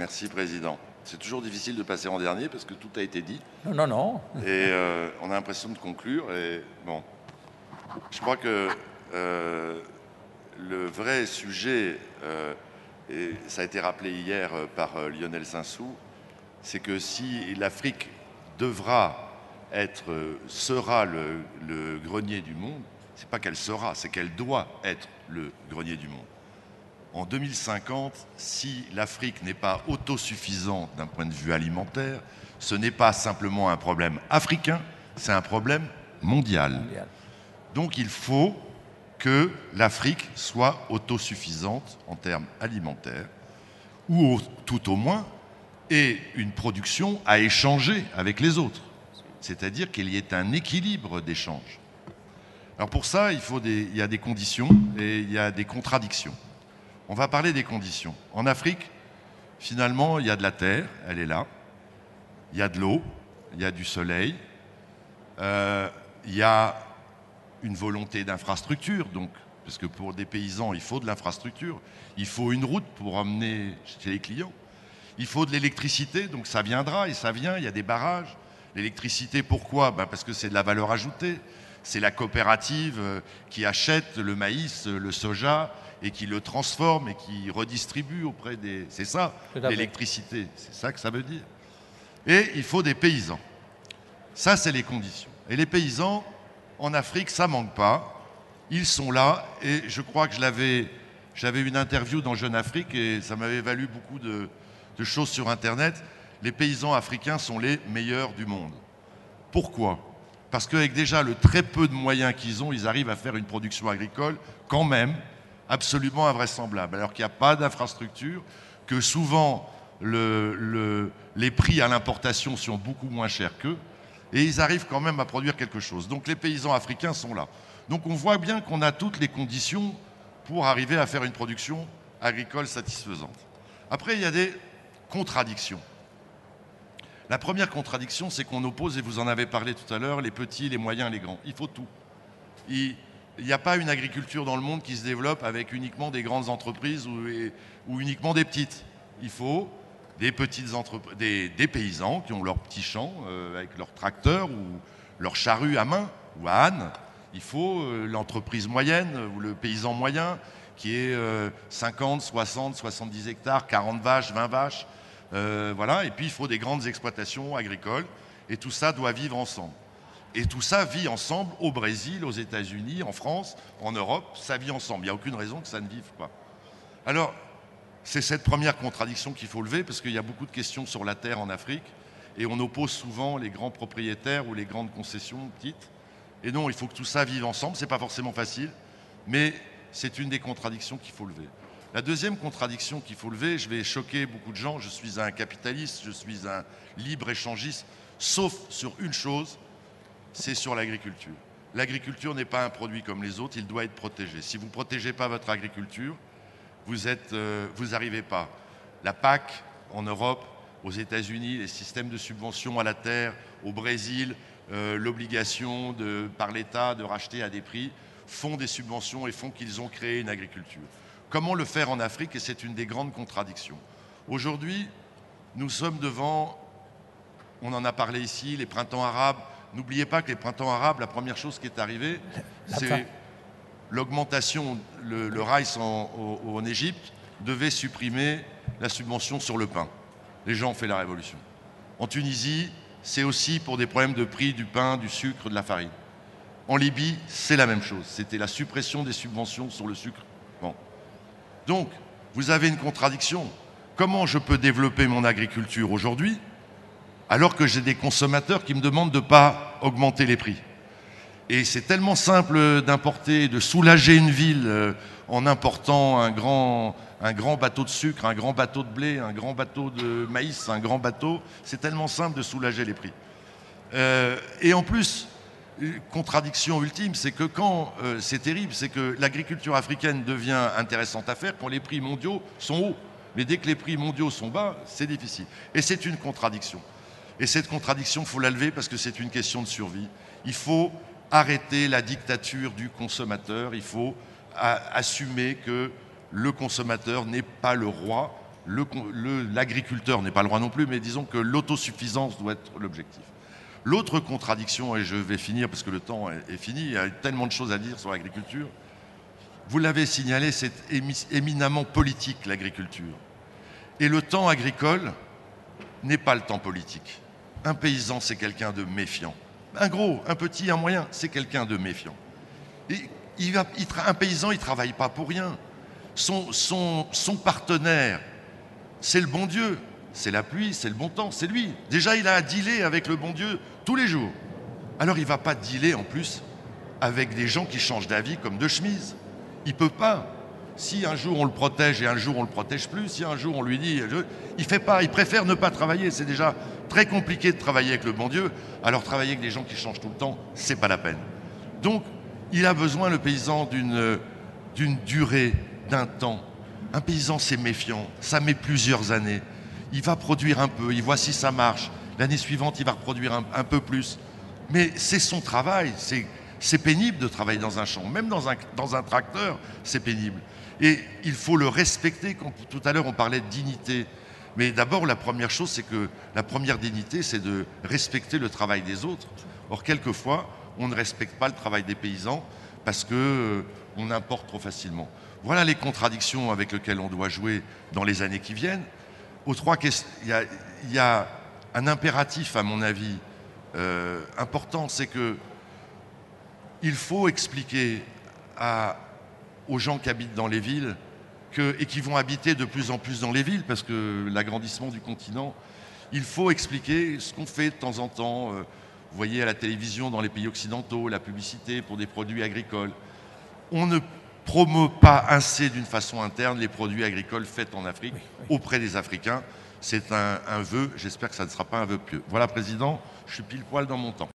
Merci, Président. C'est toujours difficile de passer en dernier parce que tout a été dit. Non, non, non. Et on a l'impression de conclure. Et bon, je crois que le vrai sujet, et ça a été rappelé hier par Lionel Sinsou, c'est que si l'Afrique sera le grenier du monde, c'est pas qu'elle sera, c'est qu'elle doit être le grenier du monde. En 2050, si l'Afrique n'est pas autosuffisante d'un point de vue alimentaire, ce n'est pas simplement un problème africain, c'est un problème mondial. Donc il faut que l'Afrique soit autosuffisante en termes alimentaires, ou tout au moins ait une production à échanger avec les autres. C'est-à-dire qu'il y ait un équilibre d'échange. Alors pour ça, il y a des conditions et il y a des contradictions. On va parler des conditions. En Afrique, finalement, il y a de la terre, elle est là. Il y a de l'eau, il y a du soleil. Il y a une volonté d'infrastructure, donc, parce que pour des paysans, il faut de l'infrastructure. Il faut une route pour emmener chez les clients. Il faut de l'électricité, donc ça viendra et ça vient, il y a des barrages. L'électricité, pourquoi? Parce que c'est de la valeur ajoutée. C'est la coopérative qui achète le maïs, le soja, et qui le transforme et qui redistribue auprès des... C'est ça, l'électricité. C'est ça que ça veut dire. Et il faut des paysans. Ça, c'est les conditions. Et les paysans, en Afrique, ça manque pas. Ils sont là. Et je crois que j'avais une interview dans Jeune Afrique et ça m'avait valu beaucoup de choses sur Internet. Les paysans africains sont les meilleurs du monde. Pourquoi? Parce qu'avec déjà le très peu de moyens qu'ils ont, ils arrivent à faire une production agricole quand même absolument invraisemblable. Alors qu'il n'y a pas d'infrastructure, que souvent les prix à l'importation sont beaucoup moins chers qu'eux, et ils arrivent quand même à produire quelque chose. Donc les paysans africains sont là. Donc on voit bien qu'on a toutes les conditions pour arriver à faire une production agricole satisfaisante. Après, il y a des contradictions. La première contradiction, c'est qu'on oppose, et vous en avez parlé tout à l'heure, les petits, les moyens, les grands. Il faut tout. Il n'y a pas une agriculture dans le monde qui se développe avec uniquement des grandes entreprises ou uniquement des petites. Il faut des petites entreprises, des paysans qui ont leurs petits champs avec leurs tracteurs ou leurs charrues à main ou à âne. Il faut l'entreprise moyenne ou le paysan moyen qui est 50, 60, 70 hectares, 40 vaches, 20 vaches. Voilà. Et puis il faut des grandes exploitations agricoles et tout ça doit vivre ensemble. Et tout ça vit ensemble au Brésil, aux États-Unis, en France, en Europe, ça vit ensemble. Il n'y a aucune raison que ça ne vive pas. Alors, c'est cette première contradiction qu'il faut lever, parce qu'il y a beaucoup de questions sur la terre en Afrique, et on oppose souvent les grands propriétaires ou les grandes concessions petites. Et non, il faut que tout ça vive ensemble, c'est pas forcément facile, mais c'est une des contradictions qu'il faut lever. La deuxième contradiction qu'il faut lever, je vais choquer beaucoup de gens, je suis un capitaliste, je suis un libre-échangiste, sauf sur une chose, c'est sur l'agriculture. L'agriculture n'est pas un produit comme les autres, il doit être protégé. Si vous ne protégez pas votre agriculture, vous n'arrivez pas. La PAC en Europe, aux États-Unis, les systèmes de subvention à la terre, au Brésil, l'obligation par l'État de racheter à des prix, font des subventions et font qu'ils ont créé une agriculture. Comment le faire en Afrique? Et c'est une des grandes contradictions. Aujourd'hui, nous sommes devant, on en a parlé ici, les printemps arabes. N'oubliez pas que les printemps arabes, la première chose qui est arrivée, c'est l'augmentation, le rice en Égypte devait supprimer la subvention sur le pain. Les gens ont fait la révolution. En Tunisie, c'est aussi pour des problèmes de prix du pain, du sucre, de la farine. En Libye, c'est la même chose. C'était la suppression des subventions sur le sucre. Bon. Donc, vous avez une contradiction. Comment je peux développer mon agriculture aujourd'hui alors que j'ai des consommateurs qui me demandent de ne pas augmenter les prix? Et c'est tellement simple d'importer, de soulager une ville en important un grand bateau de sucre, un grand bateau de blé, un grand bateau de maïs, un grand bateau. C'est tellement simple de soulager les prix. Et en plus, contradiction ultime, c'est que quand c'est terrible, c'est que l'agriculture africaine devient intéressante à faire quand les prix mondiaux sont hauts. Mais dès que les prix mondiaux sont bas, c'est difficile. Et c'est une contradiction. Et cette contradiction, il faut la lever parce que c'est une question de survie. Il faut arrêter la dictature du consommateur. Il faut assumer que le consommateur n'est pas le roi l'agriculteur n'est pas le roi non plus, mais disons que l'autosuffisance doit être l'objectif. L'autre contradiction, et je vais finir parce que le temps est fini, il y a tellement de choses à dire sur l'agriculture, vous l'avez signalé, c'est éminemment politique l'agriculture. Et le temps agricole n'est pas le temps politique. Un paysan, c'est quelqu'un de méfiant. Un gros, un petit, un moyen, c'est quelqu'un de méfiant. Et un paysan, il ne travaille pas pour rien. Son partenaire, c'est le bon Dieu, c'est la pluie, c'est le bon temps, c'est lui. Déjà, il a à dealer avec le bon Dieu tous les jours. Alors, il ne va pas dealer en plus avec des gens qui changent d'avis comme de chemise. Il ne peut pas. Si un jour on le protège et un jour on ne le protège plus, si un jour on lui dit... il fait pas, il préfère ne pas travailler. C'est déjà très compliqué de travailler avec le bon Dieu. Alors travailler avec des gens qui changent tout le temps, c'est pas la peine. Donc, il a besoin, le paysan, d'une durée, d'un temps. Un paysan, c'est méfiant. Ça met plusieurs années. Il va produire un peu, il voit si ça marche. L'année suivante, il va reproduire un peu plus. Mais c'est son travail. C'est pénible de travailler dans un champ. Même dans un tracteur, c'est pénible. Et il faut le respecter. Tout à l'heure, on parlait de dignité. Mais d'abord, la première chose, c'est que la première dignité, c'est de respecter le travail des autres. Or, quelquefois, on ne respecte pas le travail des paysans parce qu'on importe trop facilement. Voilà les contradictions avec lesquelles on doit jouer dans les années qui viennent. Il y a un impératif, à mon avis, important, c'est que il faut expliquer aux gens qui habitent dans les villes et qui vont habiter de plus en plus dans les villes, parce que l'agrandissement du continent, il faut expliquer ce qu'on fait de temps en temps. Vous voyez à la télévision dans les pays occidentaux, la publicité pour des produits agricoles. On ne promeut pas assez d'une façon interne les produits agricoles faits en Afrique auprès des Africains. C'est un vœu, j'espère que ça ne sera pas un vœu pieux. Voilà, Président, je suis pile poil dans mon temps.